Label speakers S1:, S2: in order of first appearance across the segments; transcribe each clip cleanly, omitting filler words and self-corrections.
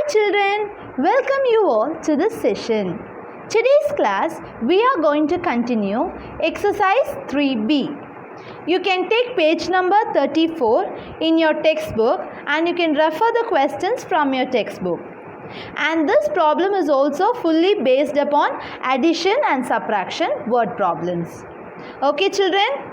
S1: children, welcome you all to this session. Today's class we are going to continue exercise 3B. You can take page number 34 in your textbook and you can refer the questions from your textbook. And this problem is also fully based upon addition and subtraction word problems. Okay children?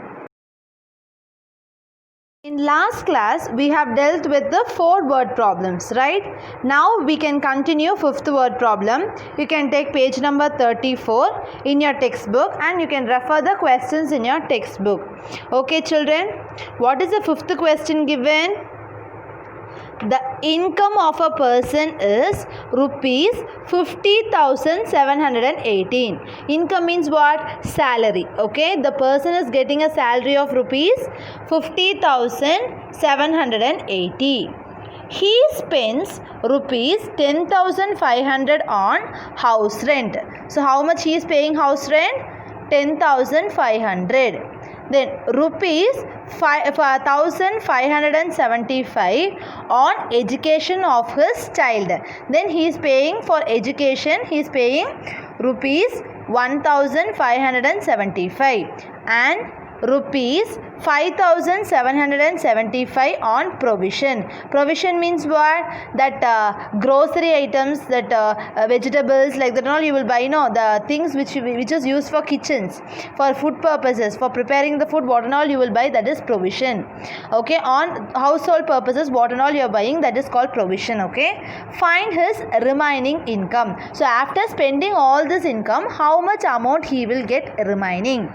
S1: In last class, we have dealt with the 4 word problems, right? Now we can continue 5th word problem. You can take page number 34 in your textbook and you can refer the questions in your textbook. Okay children, what is the 5th question given? The income of a person is rupees 50,718. Income means what? Salary. Okay, the person is getting a salary of rupees 50,780. He spends rupees 10,500 on house rent. So how much he is paying house rent? 10,500. Then rupees 1,575 on education of his child. Then he is paying for education, he is paying rupees 1,575 and rupees 5,775 on provision. Provision means what? That grocery items, that vegetables, like that, all you will buy. The things which is used for kitchens, for food purposes, for preparing the food, what and all you will buy, that is provision. Okay, on household purposes, what and all you are buying, that is called provision. Okay, find his remaining income. So after spending all this income, how much amount he will get remaining?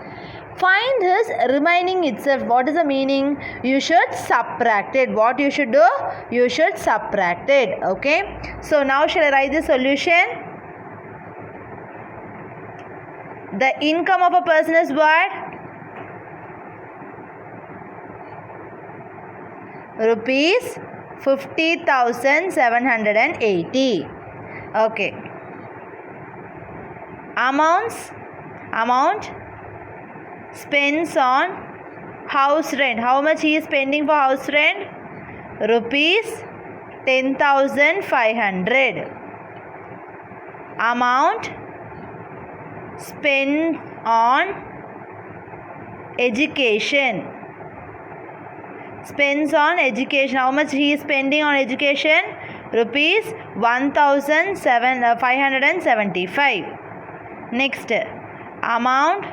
S1: Find his remaining itself. What is the meaning? You should subtract it. What you should do? You should subtract it. Okay. So now shall I write the solution? The income of a person is what? Rupees 50,780. Okay. Amount spends on house rent. How much he is spending for house rent? Rupees 10,500. Amount spent on education. Spends on education. How much he is spending on education? Rupees 1,575. Next, amount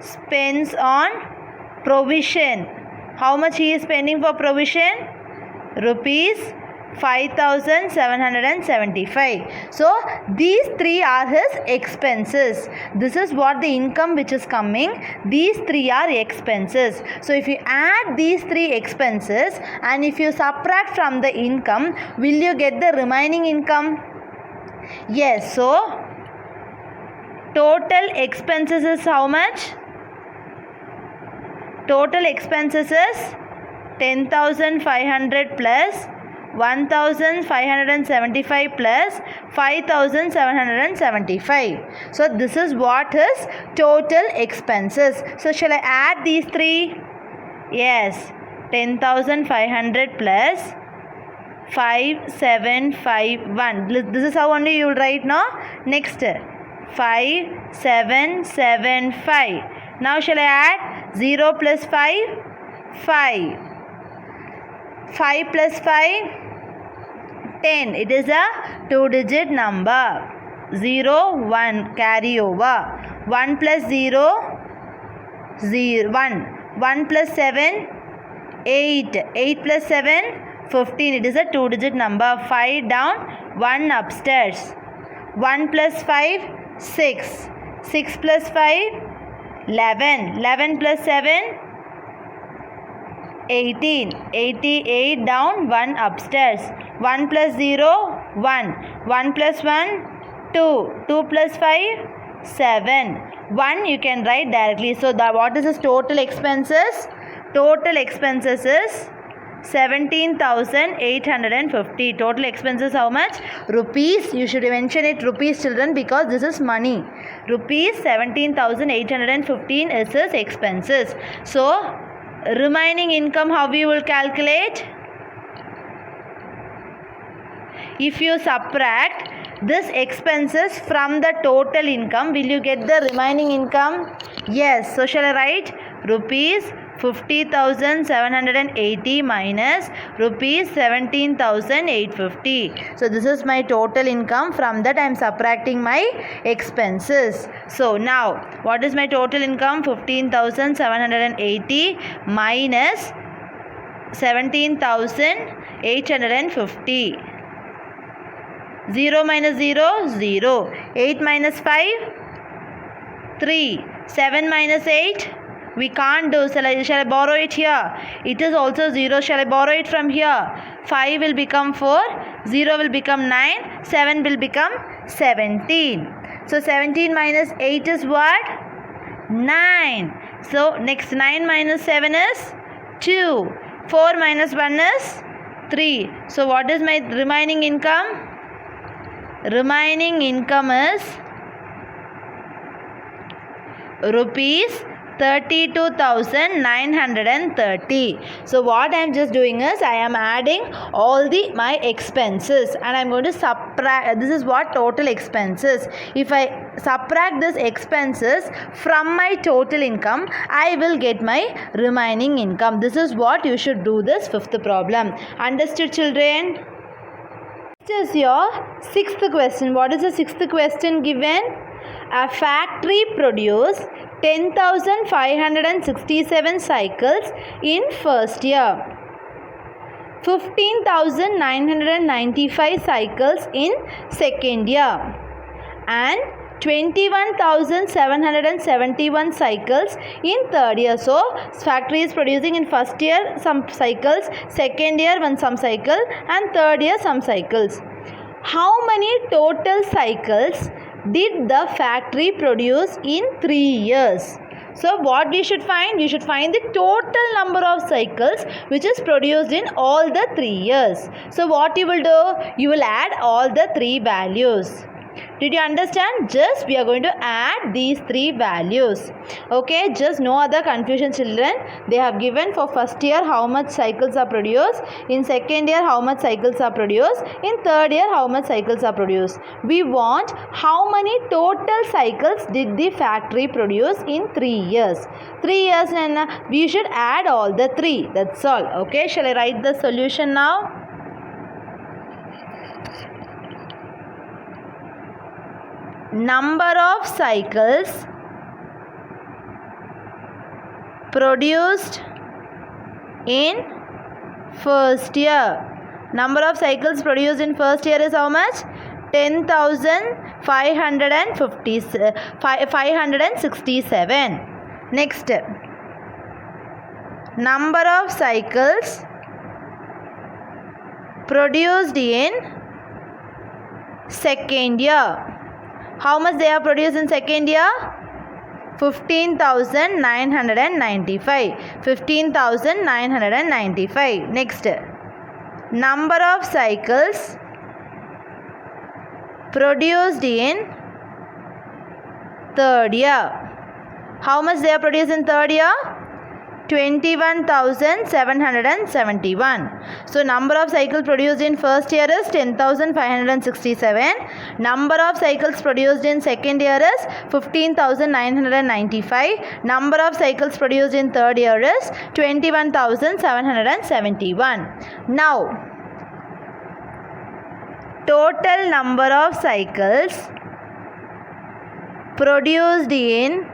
S1: spends on provision. How much he is spending for provision? Rupees 5,775. So these 3 are his expenses. This is what the income which is coming. These 3 are expenses. So if you add these 3 expenses and if you subtract from the income, will you get the remaining income? Yes. So total expenses is how much? Total expenses is 10,500 plus 1,575 plus 5,775. So this is what is total expenses. So shall I add these 3? Yes. 10,500 plus 5,751. This is how only you will write now. Next, 5,775. Now shall I add 0 plus 5? 5. 5 plus 5? 10. It is a 2-digit number. 0, 1. Carry over. 1 plus 0? 0. 1. 1 plus 7? 8. 8 plus 7? 15. It is a 2-digit number. 5 down, 1 upstairs. 1 plus 5? 6. 6 plus 5? 11. 11 plus 7? 18. 88 down, 1 upstairs. 1 plus 0? 1. 1 plus 1? 2. 2 plus 5? 7. 1 you can write directly. So what is his total expenses? Total expenses is 17,850. Total expenses how much? Rupees. You should mention it rupees children because this is money. Rupees 17,815 is his expenses. So remaining income how we will calculate? if you subtract this expenses from the total income, will you get the remaining income? Yes. So shall I write rupees 50,780 minus rupees 17,850. So this is my total income. From that I am subtracting my expenses. So now what is my total income? 15,780 minus 17,850. 0 minus 0, 0. 8 minus 5, 3. 7 minus 8, we can't do. Shall I borrow it here? It is also 0. Shall I borrow it from here? 5 will become 4, 0 will become 9, 7 will become 17. So 17 minus 8 is what? 9. So next 9 minus 7 is 2. 4 minus 1 is 3. So what is my remaining income? Remaining income is rupees 32,930. So what I am just doing is I am adding all my expenses and I am going to subtract. This is what total expenses. If I subtract this expenses from my total income, I will get my remaining income. This is what you should do this fifth problem. Understood, children? This is your sixth question. What is the sixth question given? A factory produced 10,567 cycles in first year, 15,995 cycles in second year, and 21,771 cycles in third year. So factory is producing in first year some cycles, second year some cycle, and third year some cycles. How many total cycles did the factory produce in 3 years? So what we should find? We should find the total number of cycles which is produced in all the 3 years. So what you will do? You will add all the 3 values. Did you understand? Just we are going to add these 3 values. Okay, just no other confusion, children. They have given for first year how much cycles are produced, in second year how much cycles are produced, in third year how much cycles are produced. We want how many total cycles did the factory produce in 3 years. 3 years and we should add all the 3. That's all. Okay, shall I write the solution now? Number of cycles produced in first year. Number of cycles produced in first year is how much? 10,567. Next, number of cycles produced in second year. How much they are produced in second year? 15,995. 15,995. Next, number of cycles produced in third year. How much they are produced in third year? 21,771. So number of cycles produced in first year is 10,567. Number of cycles produced in second year is 15,995. Number of cycles produced in third year is 21,771. Now, total number of cycles produced in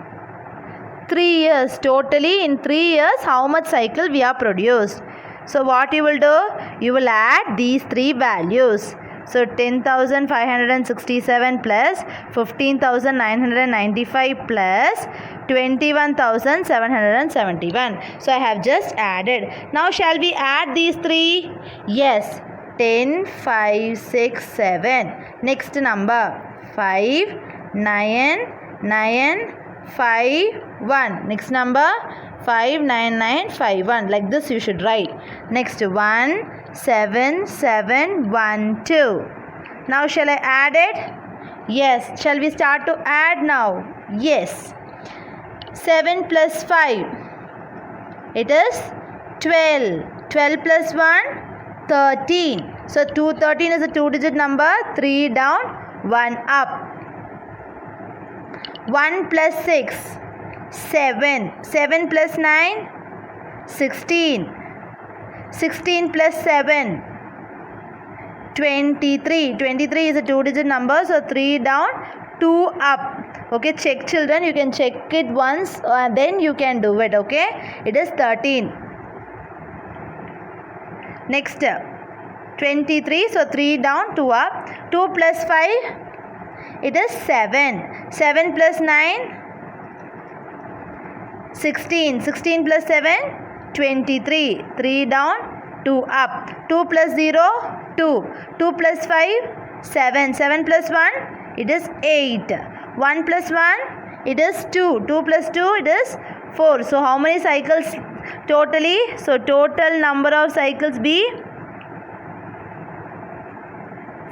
S1: 3 years. Totally in 3 years how much cycle we have produced. So what you will do? You will add these 3 values. So 10,567 plus 15,995 plus 21,771. So I have just added. Now shall we add these 3? Yes. 10, 5, 6, 7. Next number 5, 9, 9, 5, 1. Next number 5, 9, 9, 5, 1. Like this you should write. Next 1, 7, 7, 1, 2. Now shall I add it? Yes. Shall we start to add now? Yes. 7 plus 5. It is 12. 12 plus 1, 13. So 213 is a 2-digit number. 3 down, 1 up. 1 plus 6, 7. 7 plus 9, 16. 16 plus 7, 23. 23 is a 2-digit number. So 3 down, 2 up. Okay, check children. You can check it once then you can do it. Okay, it is 13. Next, 23. So 3 down, 2 up. 2 plus 5, it is 7. 7 plus 9, 16. 16 plus 7, 23. 3 down, 2 up. 2 plus 0, 2. 2 plus 5, 7. 7 plus 1, it is 8. 1 plus 1, it is 2. 2 plus 2, it is 4. So how many cycles totally? So total number of cycles be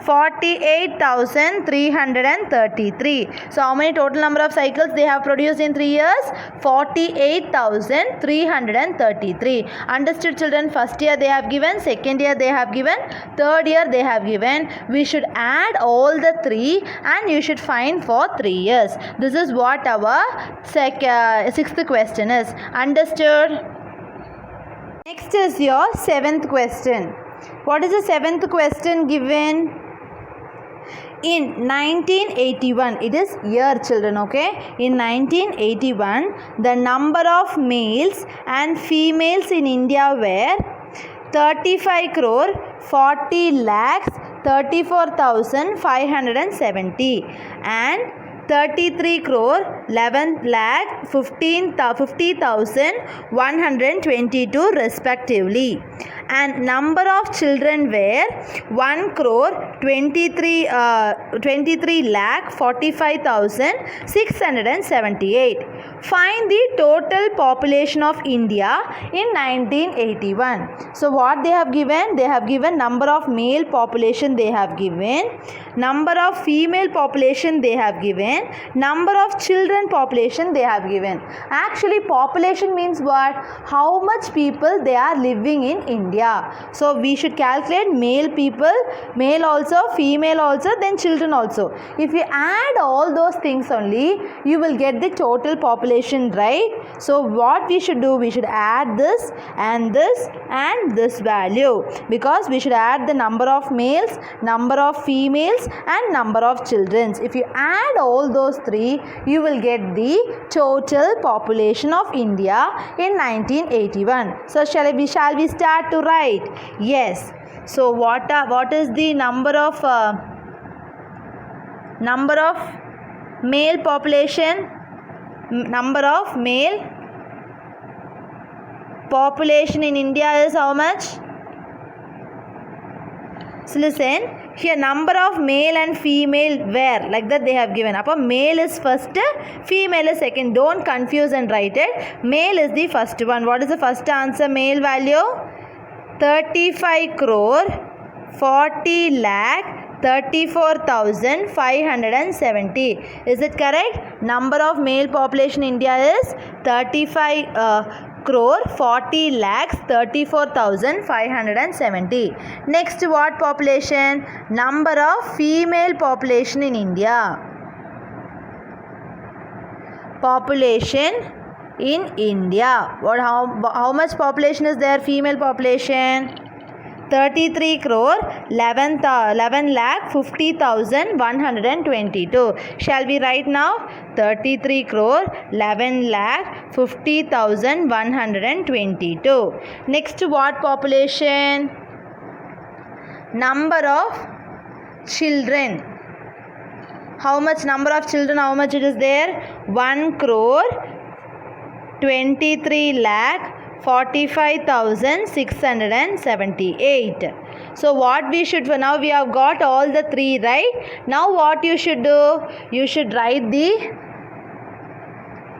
S1: 48,333. So how many total number of cycles they have produced in 3 years? 48,333. Understood children? First year they have given, second year they have given, third year they have given. We should add all the 3 and you should find for 3 years. This is what our sixth question is. Understood? Next is your 7th question. What is the 7th question given? In 1981, it is year children, okay? In 1981, the number of males and females in India were 35 crore 40 lakhs 34,570 and 33 crore 11 lakh 50,122 respectively, and number of children were 1 crore 23 lakh 45,678. Find the total population of India in 1981. So what they have given? They have given number of male population they have given, number of female population they have given, number of children population they have given. Actually population means what? How much people they are living in India. So we should calculate male people, male also, female also, then children also. If you add all those things only, you will get the total population, right? So what we should do? We should add this and this and this value, because we should add the number of males, number of females and number of children. If you add all those 3, you will get the total population of India in 1981. So shall we start to write? Yes. So what is the number of male population? Number of male population in India is how much? So listen, here number of male and female were like that they have given. Appa male is first, female is second. Don't confuse and write it. Male is the first one. What is the first answer? Male value 35 crore 40 lakh 34,570. Is it correct? Number of male population in India is 35 crore 40 lakhs 34,570. Next, what population? Number of female population in India. Population in India. How much population is there? Female population 33 crore 11 lakh 50,122. Shall we write now? 33 crore 11 lakh 50,122. Next, what population? Number of children. How much number of children? How much it is there? 1 crore 23 lakh 45,678. So what we should, now we have got all the 3, right? Now what you should do? You should write the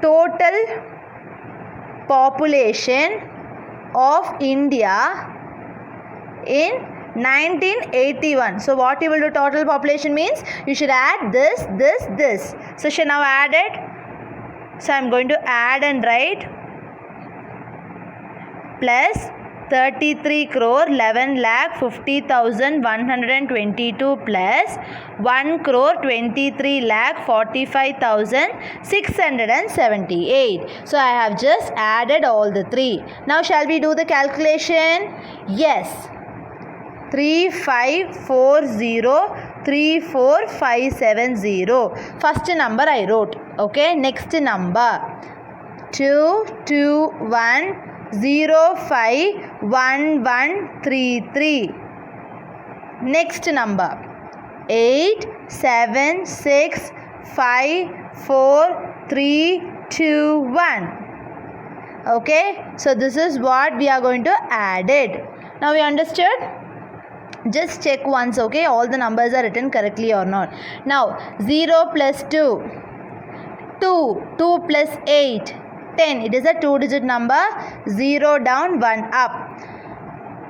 S1: total population of India in 1981. So what you will do? Total population means you should add this. So shall now add it. So I am going to add and write plus 33 crore 11 lakh 50,122 plus 1 crore 23 lakh 45,678. So I have just added all the three. Now shall we do the calculation? Yes. 354034570. First number I wrote. Okay. Next number 221051133. Next number 87654321. Okay, so this is what we are going to add it. Now we understood? Just check once, okay, all the numbers are written correctly or not. Now 0 plus 2 plus 8 10. It is a 2-digit number. 0 down, 1 up.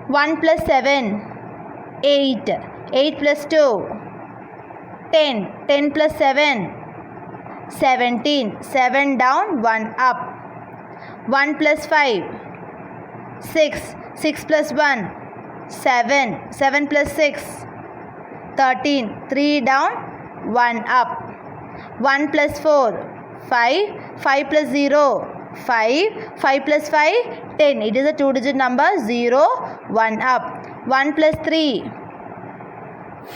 S1: 1 plus 7 8 plus 2 10 plus 7 17. 7 down, 1 up. 1 plus 5 6 plus 1 7 plus 6 13. 3 down, 1 up. 1 plus 4 5 plus 0 5 plus 5 10. It is a 2-digit number. 0 1 up. 1 plus 3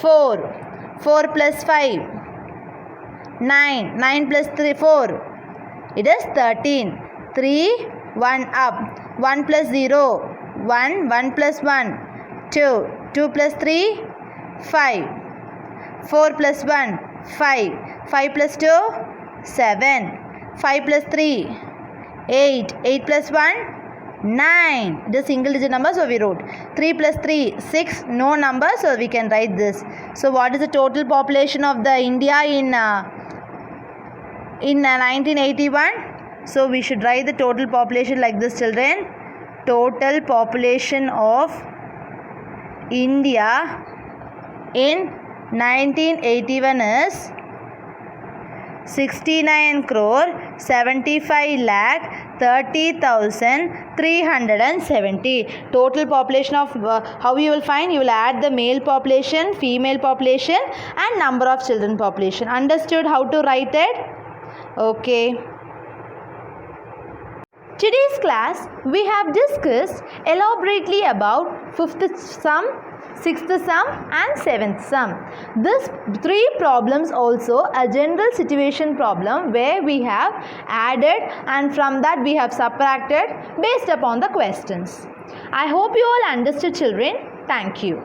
S1: 4 plus 5 9 plus 3 4. It is 13. 3 1 up. 1 plus 0 1 plus 1 2 plus 3 5 4 plus 1 5 plus 2 7 5 plus 3 8 plus 1 9. It is single digit number, so we wrote 3 plus 3 6. No number, so we can write this. So what is the total population of the India in 1981? So we should write the total population like this, children. Total population of India in 1981 is 69 crore 75 lakh 30,370. Total population of how you will find? You will add the male population, female population and number of children population. Understood how to write it? Okay. Today's class we have discussed elaborately about 5th sum, 6th sum and 7th sum. These 3 problems also a general situation problem where we have added and from that we have subtracted based upon the questions. I hope you all understood, children. Thank you.